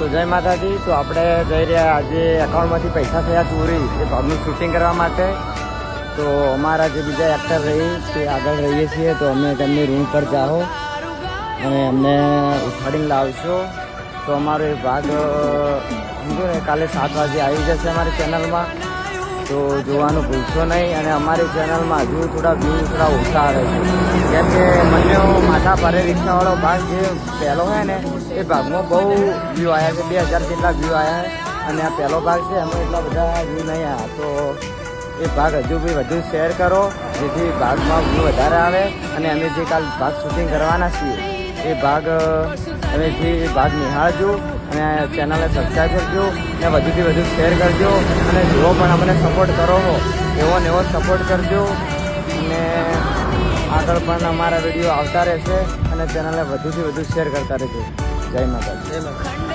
તો જય માતાજી. તો આપણે જઈ રહ્યા આજે એકાઉન્ટમાંથી પૈસા થયા ચોરી એ ભાગનું શૂટિંગ કરવા માટે. તો અમારા જે બીજા એક્ટર રહી તે આગળ રહીએ છીએ. તો અમે તેમની રૂમ પર જાઓ અને અમને ઉઠાડીને લાવશો. તો અમારો એ ભાગ સમજો ને કાલે 7 વાગે આવી જશે અમારી ચેનલમાં. તો જોવાનું ભૂલશો નહીં. અને અમારી ચેનલમાં હજુ થોડા વ્યૂ થોડા ઓછા આવે છે, કેમ કે મને માથા ભારે રિક્ષાવાળો ભાગ જે પહેલો હોય ને એ ભાગમાં બહુ વ્યૂ આવ્યા છે. 2000 જેટલા વ્યૂ આવ્યા છે. અને આ પહેલો ભાગ છે એમાં એટલા બધા વ્યૂ નહીં આવ્યા. તો એ ભાગ હજુ બી વધુ શેર કરો જેથી ભાગમાં વ્યૂ વધારે આવે. અને અમે જે કાલ ભાગ શૂટિંગ કરવાના છીએ એ ભાગ તમે જે ભાગ નિહાળજો અને ચેનલને સબસ્ક્રાઈબ કરજો અને વધુથી વધુ શેર કરજો. અને જેવો પણ અમને સપોર્ટ કરો હો એવો ને એવો સપોર્ટ કરજો. અને આગળ પણ અમારા વિડીયો આવતા રહેશે અને ચેનલને વધુથી વધુ શેર કરતા રહેજો. જય માતા. જય માતા.